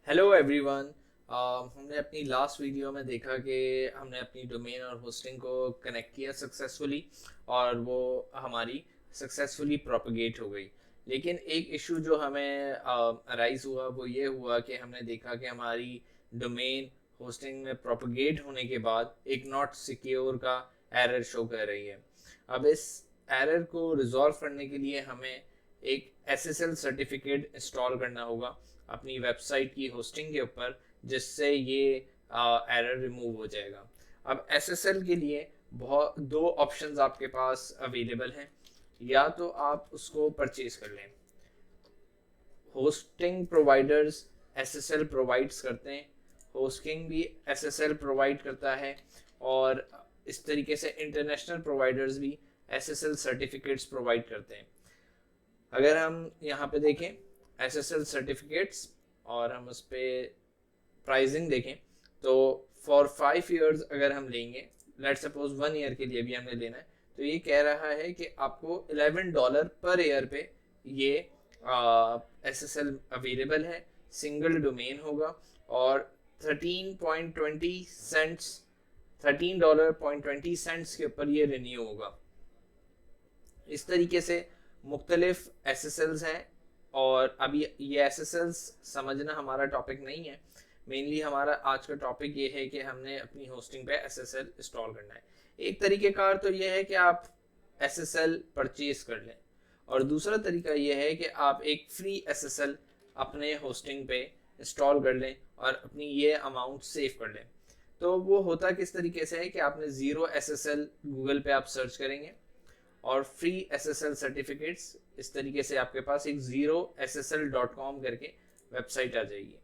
Hello everyone. हमने अपनी last video में देखा कि हमने अपनी डोमेन और होस्टिंग को कनेक्ट किया सक्सेसफुली और वो हमारी सक्सेसफुली प्रोपेगेट हो गई। लेकिन एक इशू जो हमें अराइज हुआ वो ये हुआ कि हमने देखा कि हमारी डोमेन होस्टिंग में प्रोपेगेट होने के बाद एक नॉट सिक्योर का एरर शो कर रही है। अब इस एरर को रिजॉल्व करने के लिए हमें एक SSL सर्टिफिकेट इंस्टॉल करना होगा अपनी वेबसाइट की होस्टिंग के ऊपर, जिससे ये एरर रिमूव हो जाएगा। अब SSL के लिए बहुत दो ऑप्शंस आपके पास अवेलेबल हैं। या तो आप उसको परचेज कर लें। होस्टिंग प्रोवाइडर्स SSL प्रोवाइड्स करते हैं, होस्टिंग भी SSL प्रोवाइड करता है, और इस तरीके से इंटरनेशनल प्रोवाइडर्स भी SSL सर्टिफिकेट्स प्रोवाइड करते हैं। अगर हम यहाँ पे देखें SSL सर्टिफिकेट्स और हम उस पर प्राइसिंग देखें, तो फॉर 5 years अगर हम लेंगे, लेट सपोज 1 year के लिए भी हमने लेना है, तो ये कह रहा है कि आपको $11 पर ईयर पे ये SSL अवेलेबल है। सिंगल डोमेन होगा और 13.20 के ऊपर ये रिन्यू होगा। इस तरीके से मुख्तलिफ SSLs हैं। और अभी ये SSLs समझना हमारा टॉपिक नहीं है। मेनली हमारा आज का टॉपिक ये है कि हमने अपनी होस्टिंग पे SSL इंस्टॉल करना है। एक तरीक़ेकार तो ये है कि आप SSL परचेज कर लें, और दूसरा तरीका ये है कि आप एक फ्री SSL अपने होस्टिंग पे इंस्टॉल कर लें और अपनी ये अमाउंट सेव कर लें। तो वो होता किस तरीके से है कि आपने ज़ीरो SSL गूगल पे आप सर्च करेंगे और फ्री SSL सर्टिफिकेट्स, इस तरीके से आपके पास एक zerossl.com करके वेबसाइट आ जाएगी।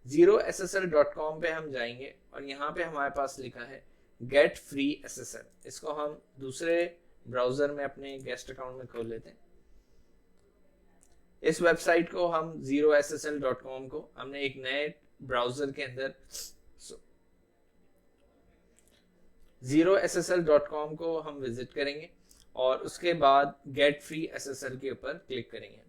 zerossl.com पे हम जाएंगे और यहाँ पे हमारे पास लिखा है गेट फ्री SSL। इसको हम दूसरे ब्राउज़र में अपने गेस्ट अकाउंट में खोल लेते हैं। इस वेबसाइट को हम zerossl.com को हमने एक नए ब्राउज़र के अंदर zerossl.com को हम विजिट करेंगे और उसके बाद गेट फ्री SSL के ऊपर क्लिक करेंगे।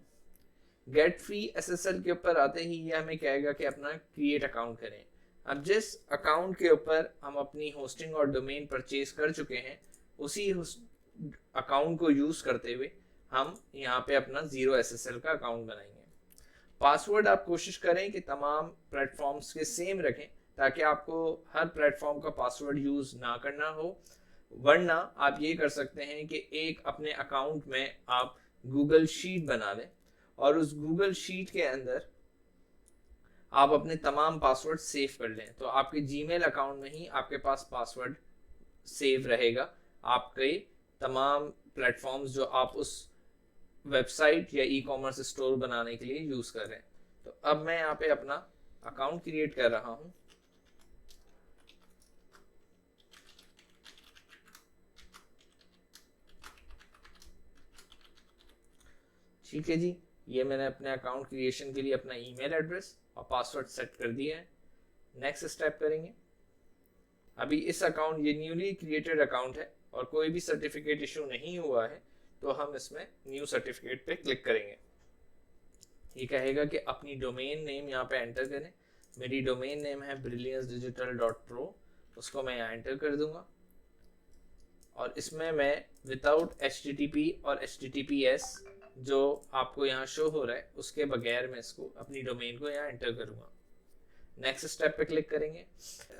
गेट फ्री SSL के ऊपर आते ही ये हमें कहेगा कि अपना क्रिएट अकाउंट करें। अब जिस अकाउंट के ऊपर हम अपनी होस्टिंग और डोमेन परचेज कर चुके हैं, उसी अकाउंट को यूज़ करते हुए हम यहाँ पे अपना ज़ीरो SSL का अकाउंट बनाएंगे। पासवर्ड आप कोशिश करें कि तमाम प्लेटफॉर्म्स के सेम रखें, ताकि आपको हर प्लेटफॉर्म का पासवर्ड यूज़ ना करना हो। वरना आप ये कर सकते हैं कि एक अपने अकाउंट में आप गूगल शीट बना लें और उस गूगल शीट के अंदर आप अपने तमाम पासवर्ड सेव कर लें, तो आपके जीमेल अकाउंट में ही आपके पास पासवर्ड सेव रहेगा आपके तमाम प्लेटफॉर्म्स जो आप उस वेबसाइट या ई-कॉमर्स स्टोर बनाने के लिए यूज़ कर रहे हैं। तो अब मैं यहाँ पे अपना अकाउंट क्रिएट कर रहा हूँ। ठीक है जी, ये मैंने अपने अकाउंट क्रिएशन के लिए अपना ईमेल एड्रेस और पासवर्ड सेट कर दिया है। नेक्स्ट स्टेप करेंगे। अभी इस अकाउंट, ये न्यूली क्रिएटेड अकाउंट है और कोई भी सर्टिफिकेट इशू नहीं हुआ है, तो हम इसमें न्यू सर्टिफिकेट पे क्लिक करेंगे। ये कहेगा कि अपनी डोमेन नेम यहाँ पे एंटर करें। मेरी डोमेन नेम है brilliancedigital.pro, उसको मैं यहाँ एंटर कर दूंगा और इसमें मैं विदाउट HTTP और HTTPS जो आपको यहाँ शो हो रहा है उसके बगैर मैं इसको अपनी डोमेन को यहाँ एंटर करूँगा। नेक्स्ट स्टेप पे क्लिक करेंगे।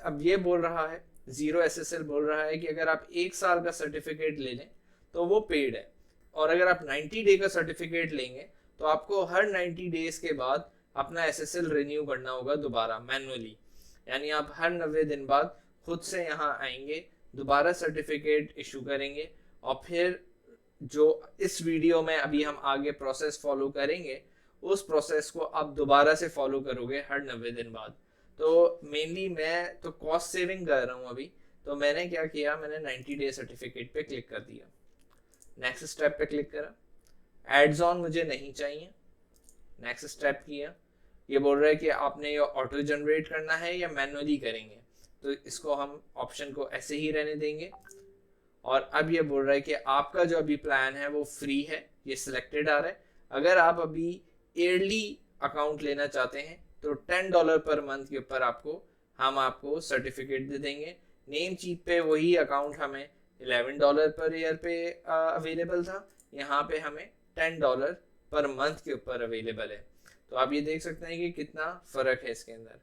अब ये बोल रहा है, ज़ीरो SSL बोल रहा है कि अगर आप 1 साल का सर्टिफिकेट ले लें तो वो पेड है, और अगर आप 90 डे का सर्टिफिकेट लेंगे तो आपको हर 90 डेज के बाद अपना SSL रिन्यू करना होगा दोबारा मैनुअली। यानी आप हर 90 दिन बाद खुद से यहाँ आएंगे, दोबारा सर्टिफिकेट इशू करेंगे, और फिर जो इस वीडियो में अभी हम आगे प्रोसेस फॉलो करेंगे, उस प्रोसेस को आप दोबारा से फॉलो करोगे हर 90 दिन बाद। तो मेनली मैं तो कॉस्ट सेविंग कर रहा हूँ अभी, तो मैंने क्या किया, मैंने 90 डे सर्टिफिकेट पे क्लिक कर दिया। नेक्स्ट स्टेप पे क्लिक करा। एड्स ऑन मुझे नहीं चाहिए। नेक्स्ट स्टेप किया। ये बोल रहा है कि आपने ये ऑटो जनरेट करना है या मैनुअली करेंगे, तो इसको हम ऑप्शन को ऐसे ही रहने देंगे। और अब ये बोल रहा है कि आपका जो अभी प्लान है वो फ्री है, ये सिलेक्टेड आ रहा है। अगर आप अभी ईयरली अकाउंट लेना चाहते हैं तो $10 पर मंथ के ऊपर हम आपको सर्टिफिकेट दे देंगे। नेम चीप पे वही अकाउंट हमें $11 पर ईयर पे अवेलेबल था, यहाँ पे हमें $10 पर मंथ के ऊपर अवेलेबल है। तो आप ये देख सकते हैं कि कितना फर्क है इसके अंदर।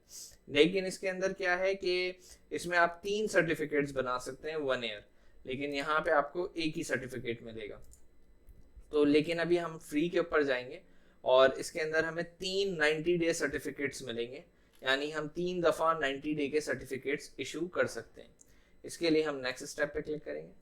लेकिन इसके अंदर क्या है कि इसमें आप 3 सर्टिफिकेट्स बना सकते हैं 1 ईयर, लेकिन यहाँ पे आपको एक ही सर्टिफिकेट मिलेगा। तो लेकिन अभी हम फ्री के ऊपर जाएंगे और इसके अंदर हमें 3 90 डे सर्टिफिकेट्स मिलेंगे, यानी हम 3 दफ़ा 90 डे के सर्टिफिकेट्स इशू कर सकते हैं। इसके लिए हम नेक्स्ट स्टेप पे क्लिक करेंगे।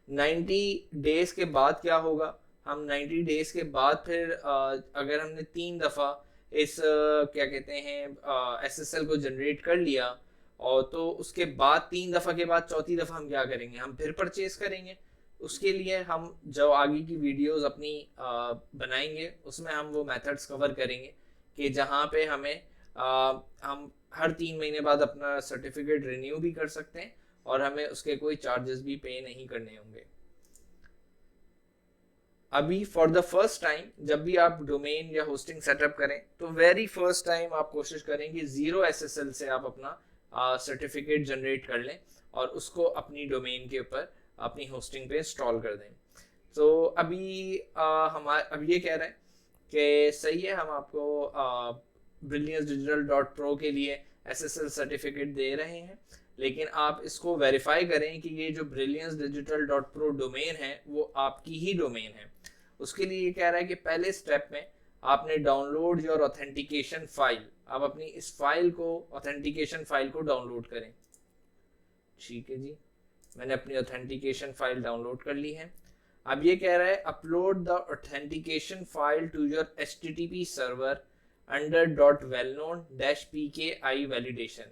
नाइन्टी डेज के बाद क्या होगा, हम 90 डेज के बाद फिर अगर हमने 3 दफ़ा इस क्या कहते हैं SSL को जनरेट कर लिया, और तो उसके बाद 3 दफ़ा के बाद चौथी दफ़ा हम क्या करेंगे, हम फिर परचेज करेंगे। उसके लिए हम जो आगे की वीडियोस अपनी बनाएंगे उसमें हम वो मेथड्स कवर करेंगे कि जहाँ पे हम हर 3 महीने बाद अपना सर्टिफिकेट रिन्यू भी कर सकते हैं और हमें उसके कोई चार्जेस भी पे नहीं करने होंगे। अभी फॉर द फर्स्ट टाइम जब भी आप डोमेन या होस्टिंग सेटअप करें तो वेरी फर्स्ट टाइम आप कोशिश करें कि 0 SSL से आप अपना सर्टिफिकेट जनरेट कर लें और उसको अपनी डोमेन के ऊपर अपनी होस्टिंग पे इंस्टॉल कर दें। तो अभी अब ये कह रहे हैं कि सही है, हम आपको brilliancedigital.pro के लिए SSL सर्टिफिकेट दे रहे हैं, लेकिन आप इसको वेरीफाई करें कि ये जो brilliancedigital.pro डोमेन है वो आपकी ही डोमेन है। उसके लिए ये कह रहा है कि पहले स्टेप में आपने डाउनलोड योर ऑथेंटिकेशन फाइल, आप अपनी इस फाइल को ऑथेंटिकेशन फाइल को डाउनलोड करें। ठीक है जी, मैंने अपनी ऑथेंटिकेशन फाइल डाउनलोड कर ली है। अब ये कह रहा है upload the authentication file to your HTTP server under .wellknown-pki validation।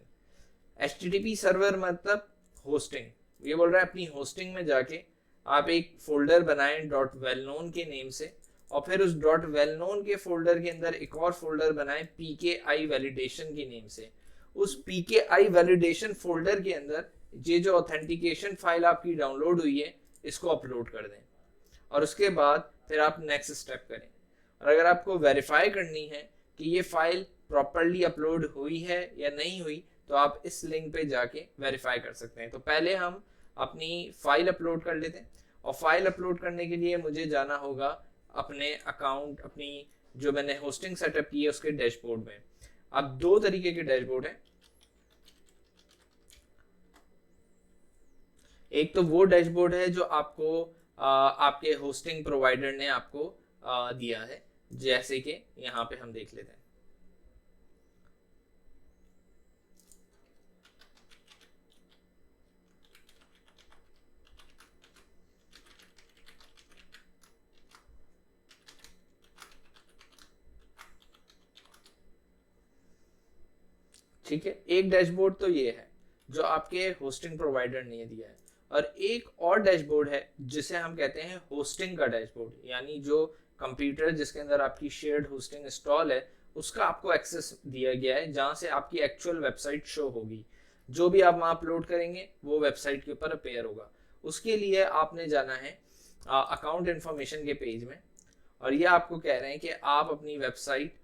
HTTP server मतलब होस्टिंग। ये बोल रहा है अपनी होस्टिंग में जाके आप एक फोल्डर बनाएं .wellknown के नेम से, और फिर उस .wellknown के फोल्डर के अंदर एक और फोल्डर बनाएं PKI validation के नेम से। उस PKI validation फोल्डर के अंदर ये जो ऑथेंटिकेशन फाइल आपकी डाउनलोड हुई है इसको अपलोड कर दें, और उसके बाद फिर आप नेक्स्ट स्टेप करें। और अगर आपको वेरीफाई करनी है कि ये फाइल प्रॉपरली अपलोड हुई है या नहीं हुई, तो आप इस लिंक पे जाके वेरीफाई कर सकते हैं। तो पहले हम अपनी फाइल अपलोड कर लेते हैं, और फाइल अपलोड करने के लिए मुझे जाना होगा अपने अकाउंट, अपनी जो मैंने होस्टिंग सेटअप की है उसके डैशबोर्ड में। अब 2 तरीके के डैशबोर्ड हैं। एक तो वो डैशबोर्ड है जो आपको आपके होस्टिंग प्रोवाइडर ने आपको दिया है, जैसे कि यहाँ पे हम देख लेते हैं। ठीक है, एक डैशबोर्ड तो ये है जो आपके होस्टिंग प्रोवाइडर ने दिया है, और एक और डैशबोर्ड है जिसे हम कहते हैं होस्टिंग का डैशबोर्ड, यानी जो कंप्यूटर जिसके अंदर आपकी शेयर्ड होस्टिंग इंस्टॉल है उसका आपको एक्सेस दिया गया है, जहां से आपकी एक्चुअल वेबसाइट शो होगी। जो भी आप वहां अपलोड करेंगे वो वेबसाइट के ऊपर अपेयर होगा। उसके लिए आपने जाना है अकाउंट इन्फॉर्मेशन के पेज में, और ये आपको कह रहे हैं कि आप अपनी वेबसाइट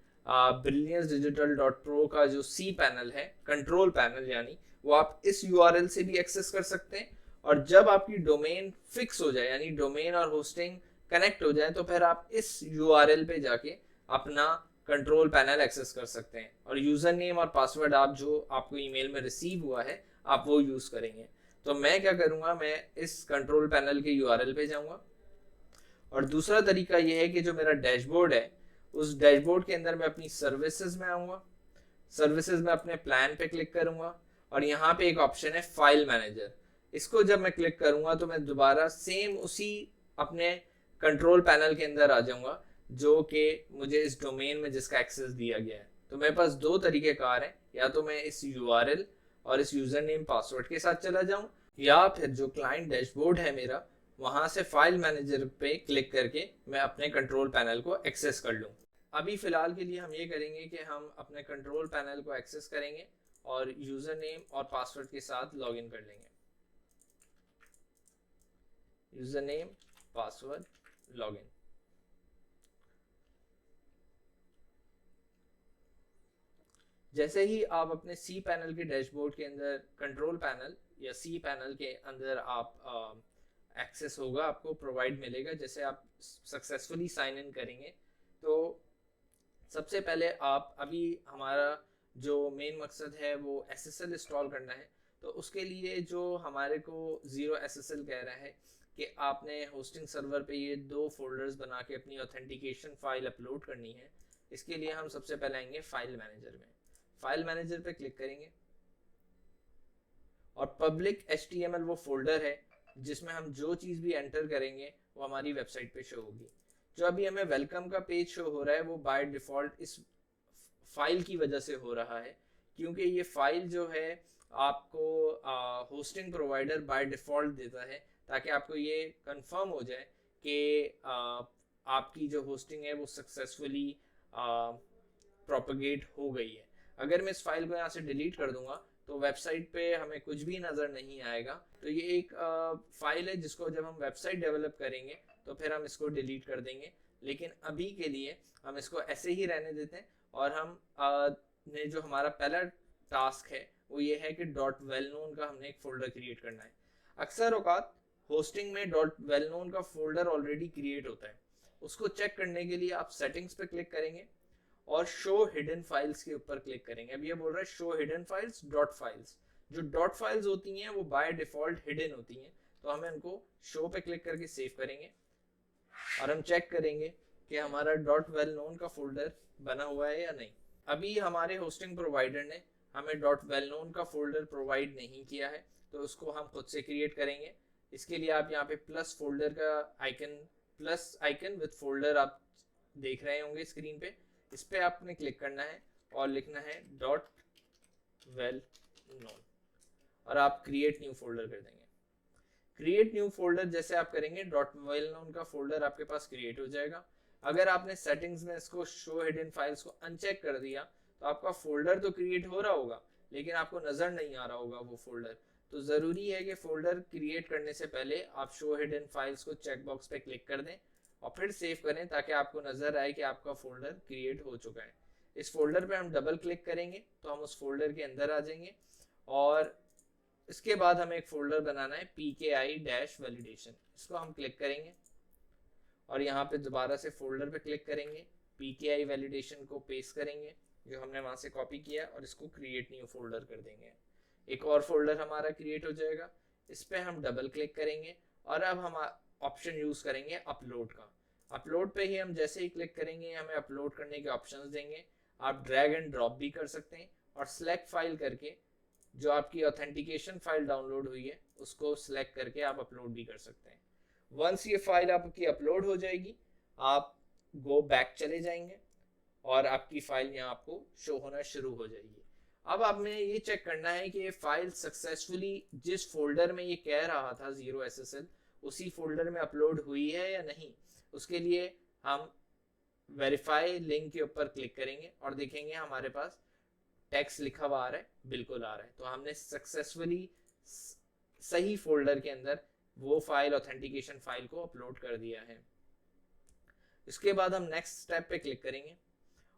brilliancedigital.pro का जो C पैनल है, कंट्रोल पैनल, यानी वो आप इस URL से भी एक्सेस कर सकते हैं। और जब आपकी डोमेन फिक्स हो जाए, यानी डोमेन और होस्टिंग कनेक्ट हो जाए, तो फिर आप इस URL पे जाके अपना कंट्रोल पैनल एक्सेस कर सकते हैं, और यूजर नेम और पासवर्ड आप जो आपको ईमेल में रिसीव हुआ है आप वो यूज करेंगे। तो मैं क्या करूंगा, मैं इस कंट्रोल पैनल के URL पे जाऊंगा, और दूसरा तरीका यह है कि जो मेरा डैशबोर्ड है उस डैशबोर्ड के अंदर मैं अपनी सर्विसेज में आऊंगा। सर्विसेज में अपने प्लान पे क्लिक करूंगा, और यहाँ पे एक ऑप्शन है फाइल मैनेजर। इसको जब मैं क्लिक करूंगा तो मैं दोबारा सेम उसी अपने कंट्रोल पैनल के अंदर आ जाऊंगा जो कि मुझे इस डोमेन में जिसका एक्सेस दिया गया है। तो मेरे पास 2 तरीके कार हैं, या तो मैं इस URL और इस यूजर नेम पासवर्ड के साथ चला जाऊं, या फिर जो क्लाइंट डैशबोर्ड है मेरा वहां से फाइल मैनेजर पे क्लिक करके मैं अपने कंट्रोल पैनल को एक्सेस कर लूं। अभी फिलहाल के लिए हम ये करेंगे कि हम अपने कंट्रोल पैनल को एक्सेस करेंगे और यूजर नेम और पासवर्ड के साथ लॉगिन कर लेंगे। User name, password, login. जैसे ही आप अपने सी पैनल के डैशबोर्ड के अंदर कंट्रोल पैनल या सी पैनल के अंदर आप एक्सेस होगा, आपको प्रोवाइड मिलेगा। जैसे आप सक्सेसफुली साइन इन करेंगे तो सबसे पहले आप, अभी हमारा जो मेन मकसद है वो SSL इंस्टॉल करना है, तो उसके लिए जो हमारे को 0 SSL कह रहा है कि आपने होस्टिंग सर्वर पे ये 2 फोल्डर्स बना के अपनी ऑथेंटिकेशन फाइल अपलोड करनी है। इसके लिए हम सबसे पहले आएंगे फाइल मैनेजर में, फाइल मैनेजर पे क्लिक करेंगे और पब्लिक HTML वो फोल्डर है जिसमें हम जो चीज़ भी एंटर करेंगे वो हमारी वेबसाइट पे शो होगी। जो अभी हमें वेलकम का पेज शो हो रहा है वो बाय डिफ़ॉल्ट इस फाइल की वजह से हो रहा है, क्योंकि ये फाइल जो है आपको होस्टिंग प्रोवाइडर बाय डिफ़ॉल्ट देता है, ताकि आपको ये कंफर्म हो जाए कि आपकी जो होस्टिंग है वो सक्सेसफुली प्रोपगेट हो गई है। अगर मैं इस फाइल को यहाँ से डिलीट कर दूंगा तो वेबसाइट पे हमें कुछ भी नज़र नहीं आएगा। तो ये एक फाइल है जिसको जब हम वेबसाइट डेवलप करेंगे तो फिर हम इसको डिलीट कर देंगे, लेकिन अभी के लिए हम इसको ऐसे ही रहने देते हैं। और हम ने जो हमारा पहला टास्क है वो ये है कि .well-known का हमने एक फोल्डर क्रिएट करना है। अक्सर औकात होस्टिंग में .well-known का फोल्डर ऑलरेडी क्रिएट होता है। उसको चेक करने के लिए आप सेटिंग्स पे क्लिक करेंगे और शो हिडन फाइल्स के ऊपर क्लिक करेंगे। अब ये बोल रहा है show hidden files dot files. जो डॉट फाइल्स होती हैं वो बाय डिफॉल्ट हिडन होती हैं, तो हमें उनको शो पे क्लिक करके सेव करेंगे और हम चेक करेंगे कि हमारा .well-known का फोल्डर बना हुआ है या नहीं। अभी हमारे होस्टिंग प्रोवाइडर ने हमें .well-known का फोल्डर प्रोवाइड नहीं किया है, तो उसको हम खुद से क्रिएट करेंगे। इसके लिए आप यहाँ पे प्लस फोल्डर का icon, plus icon with folder आप देख रहे होंगे स्क्रीन पे, इस पे आपने क्लिक करना है और लिखना है .well-known और आप क्रिएट न्यू फोल्डर कर देंगे। क्रिएट न्यू फोल्डर जैसे आप करेंगे .well-known का फोल्डर आपके पास क्रिएट हो जाएगा। अगर आपने सेटिंग्स में इसको शो हिडन फाइल्स को अनचेक कर दिया तो आपका फोल्डर तो क्रिएट हो रहा होगा लेकिन आपको नजर नहीं आ रहा होगा वो फोल्डर। तो जरूरी है कि फोल्डर क्रिएट करने से पहले आप शो हिडन फाइल्स को चेक बॉक्स पे क्लिक कर दें और फिर सेव करें, ताकि आपको नजर आए कि आपका फोल्डर क्रिएट हो चुका है। इस फोल्डर पे हम डबल क्लिक करेंगे तो हम उस फोल्डर के अंदर आ जाएंगे और इसके बाद हमें एक फोल्डर बनाना है PKI-validation। इसको हम क्लिक करेंगे और यहाँ पे दोबारा से फोल्डर पे क्लिक करेंगे, PKI वैलिडेशन को पेस्ट करेंगे जो हमने वहां से कॉपी किया और इसको क्रिएट न्यू फोल्डर कर देंगे। एक और फोल्डर हमारा क्रिएट हो जाएगा, इस पे हम डबल क्लिक करेंगे और अब हम ऑप्शन यूज करेंगे अपलोड का। अपलोड पे ही हम जैसे ही क्लिक करेंगे हमें अपलोड करने के ऑप्शंस देंगे। आप ड्रैग एंड ड्रॉप भी कर सकते हैं और सिलेक्ट फाइल करके जो आपकी ऑथेंटिकेशन फाइल डाउनलोड हुई है उसको सिलेक्ट करके आप अपलोड भी कर सकते हैं। वंस ये फाइल आपकी अपलोड हो जाएगी आप गो बैक चले जाएंगे और आपकी फाइल यहाँ आपको शो होना शुरू हो जाएगी। अब आपने ये चेक करना है कि ये फाइल सक्सेसफुली जिस फोल्डर में ये कह रहा था 0 SSL उसी फोल्डर में अपलोड हुई है या नहीं। उसके लिए हम वेरीफाई लिंक के ऊपर क्लिक करेंगे और देखेंगे हमारे पास टेक्स्ट लिखा हुआ आ रहा है, बिल्कुल आ रहा है। तो हमने सक्सेसफुली सही फोल्डर के अंदर वो फाइल, ऑथेंटिकेशन फाइल को अपलोड कर दिया है। इसके बाद हम नेक्स्ट स्टेप पे क्लिक करेंगे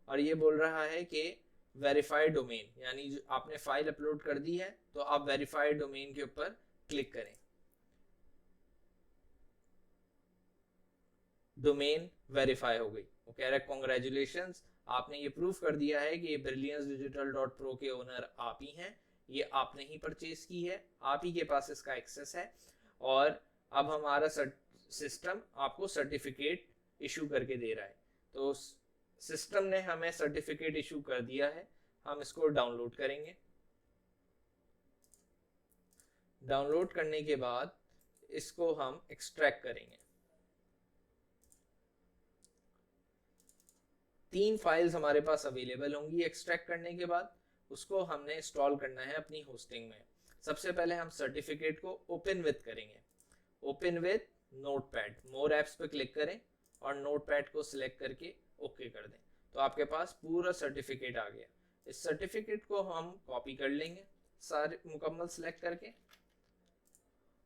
और ये बोल रहा है कि वेरीफाइड डोमेन, यानी जो आपने फाइल अपलोड कर दी है तो आप वेरीफाइड डोमेन के ऊपर क्लिक करें। डोमेन वेरीफाई हो गई। वो कह रहा है कॉन्ग्रेचुलेशंस, आपने ये प्रूफ कर दिया है कि brilliancedigital.pro के ओनर आप ही हैं, ये आपने ही परचेज की है, आप ही के पास इसका एक्सेस है और अब हमारा सिस्टम आपको सर्टिफिकेट इशू करके दे रहा है। तो सिस्टम ने हमें सर्टिफिकेट इशू कर दिया है, हम इसको डाउनलोड करेंगे। डाउनलोड करने के बाद इसको हम एक्सट्रैक्ट करेंगे। 3 फाइल्स हमारे पास अवेलेबल होंगी एक्सट्रैक्ट करने के बाद। उसको हमने इंस्टॉल करना है अपनी होस्टिंग में। सबसे पहले हम सर्टिफिकेट को ओपन विद करेंगे। Open with notepad, more apps पे क्लिक करें और नोटपैड को सिलेक्ट करके ओके कर दें तो आपके पास पूरा सर्टिफिकेट आ गया। इस सर्टिफिकेट को हम कॉपी कर लेंगे सारे मुकम्मल सिलेक्ट करके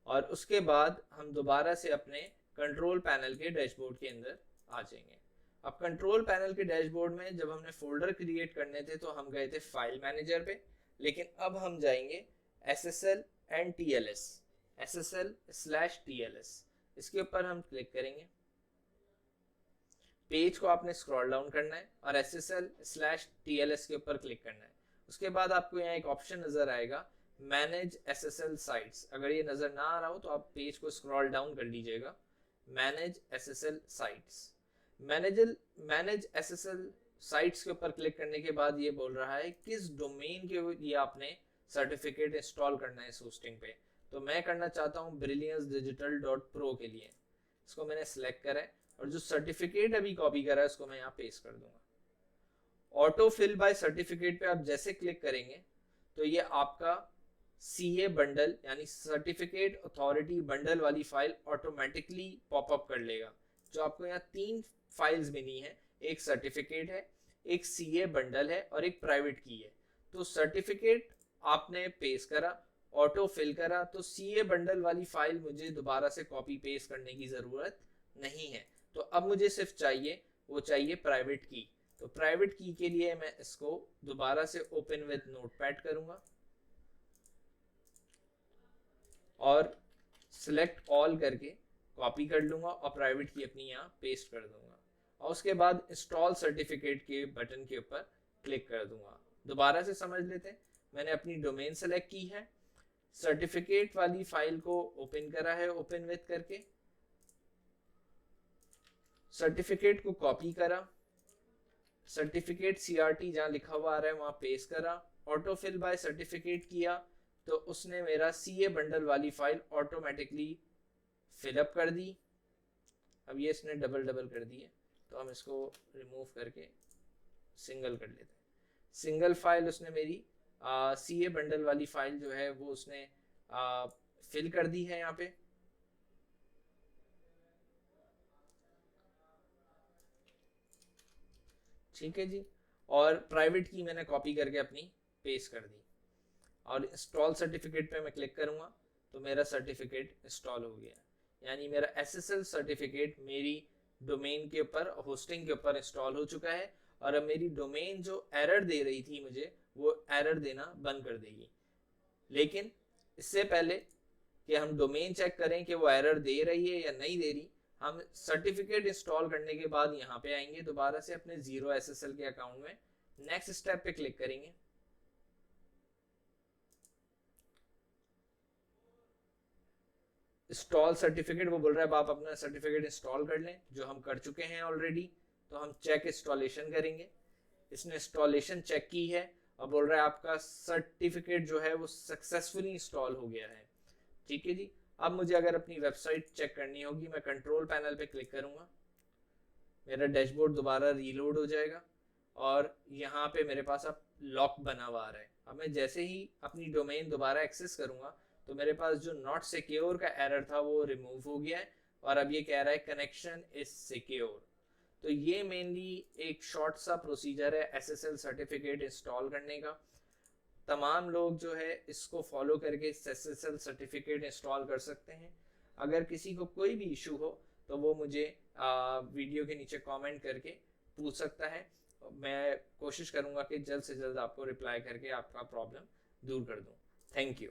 और उसके बाद हम दोबारा से अपने कंट्रोल पैनल के डैशबोर्ड के अंदर आ जाएंगे। अब कंट्रोल पैनल के डैशबोर्ड में जब हमने फोल्डर क्रिएट करने थे तो हम गए थे फाइल मैनेजर पे, लेकिन अब हम जाएंगे SSL एंड TLS, SSL/TLS, इसके ऊपर हम क्लिक करेंगे। पेज को आपने स्क्रॉल डाउन करना है और SSL/TLS के ऊपर क्लिक करना है। उसके बाद आपको यहाँ एक ऑप्शन नजर आएगा मैनेज SSL साइट्स। अगर ये नजर ना आ रहा हो तो आप पेज को स्क्रॉल डाउन कर लीजिएगा, manage SSL sites. Manage SSL sites के ऊपर क्लिक करने के बाद ये बोल रहा है किस डोमेन के लिए आपने सर्टिफिकेट इंस्टॉल करना है इस होस्टिंग पे। तो मैं करना चाहता हूँ brilliancedigital.pro के लिए। इसको मैंने सेलेक्ट करा है और जो सर्टिफिकेट अभी कॉपी करा है उसको मैं यहाँ पेस्ट कर दूंगा। ऑटो फिल बाय सर्टिफिकेट पे आप जैसे क्लिक करेंगे तो ये आपका CA बंडल यानी सर्टिफिकेट अथॉरिटी बंडल वाली फाइल ऑटोमेटिकली पॉपअप कर लेगा। जो आपको यहाँ 3 फाइल्स मिली हैं, एक सर्टिफिकेट है, एक CA बंडल है और एक प्राइवेट की है। तो सर्टिफिकेट आपने पेस्ट करा, ऑटो फिल करा, तो CA बंडल वाली फाइल मुझे दोबारा से कॉपी पेस्ट करने की जरूरत नहीं है। तो अब मुझे सिर्फ चाहिए प्राइवेट की। तो प्राइवेट की के लिए मैं इसको दोबारा से ओपन विद नोटपैड करूंगा और सिलेक्ट ऑल करके कॉपी कर लूंगा और प्राइवेट की अपनी यहाँ पेस्ट कर दूंगा और उसके बाद इंस्टॉल सर्टिफिकेट के बटन के ऊपर क्लिक कर दूंगा। दोबारा से समझ लेते हैं, मैंने अपनी डोमेन सेलेक्ट की है, सर्टिफिकेट वाली फाइल को ओपन करा है ओपन विद करके, सर्टिफिकेट को कॉपी करा, सर्टिफिकेट CRT जहां लिखा हुआ आ रहा है वहां पेस्ट करा, ऑटो फिल बाय सर्टिफिकेट किया तो उसने मेरा CA बंडल वाली फाइल ऑटोमेटिकली फिलअप कर दी। अब ये इसने डबल कर दी है तो हम इसको रिमूव करके सिंगल कर लेते हैं। सिंगल फाइल उसने मेरी CA बंडल वाली फाइल जो है वो उसने फिल कर दी है यहाँ पे। ठीक है जी, और प्राइवेट की मैंने कॉपी करके अपनी पेस्ट कर दी और इंस्टॉल सर्टिफिकेट पे मैं क्लिक करूंगा तो मेरा सर्टिफिकेट इंस्टॉल हो गया। यानी मेरा SSL सर्टिफिकेट मेरी डोमेन के ऊपर, होस्टिंग के ऊपर इंस्टॉल हो चुका है और अब मेरी डोमेन जो एरर दे रही थी मुझे वो एरर देना बंद कर देगी। लेकिन इससे पहले कि हम डोमेन चेक करें कि वो एरर दे रही है या नहीं दे रही, हम सर्टिफिकेट इंस्टॉल करने के बाद यहाँ पे आएंगे दोबारा से अपने जीरो SSL के अकाउंट में, नेक्स्ट स्टेप पे क्लिक करेंगे। इंस्टॉल सर्टिफिकेट, वो बोल रहा है आप अपना सर्टिफिकेट इंस्टॉल कर लें, जो हम कर चुके हैं ऑलरेडी। तो हम चेक इंस्टॉलेशन करेंगे। इसने इंस्टॉलेशन चेक की है और बोल रहा है आपका सर्टिफिकेट जो है वो सक्सेसफुली इंस्टॉल हो गया है। ठीक है जी, अब मुझे अगर अपनी वेबसाइट चेक करनी होगी, मैं कंट्रोल पैनल पे क्लिक करूंगा, मेरा डैशबोर्ड दोबारा रीलोड हो जाएगा और यहाँ पे मेरे पास अब लॉक बना हुआ आ रहा है। अब मैं जैसे ही अपनी डोमेन दोबारा एक्सेस करूंगा तो मेरे पास जो नॉट सिक्योर का एरर था वो रिमूव हो गया है और अब ये कह रहा है कनेक्शन इज सिक्योर। तो ये मेनली एक शॉर्ट सा प्रोसीजर है SSL सर्टिफिकेट इंस्टॉल करने का। तमाम लोग जो है इसको फॉलो करके SSL सर्टिफिकेट इंस्टॉल कर सकते हैं। अगर किसी को कोई भी इशू हो तो वो मुझे वीडियो के नीचे कमेंट करके पूछ सकता है। मैं कोशिश करूंगा कि जल्द से जल्द आपको रिप्लाई करके आपका प्रॉब्लम दूर कर दूं। Thank you.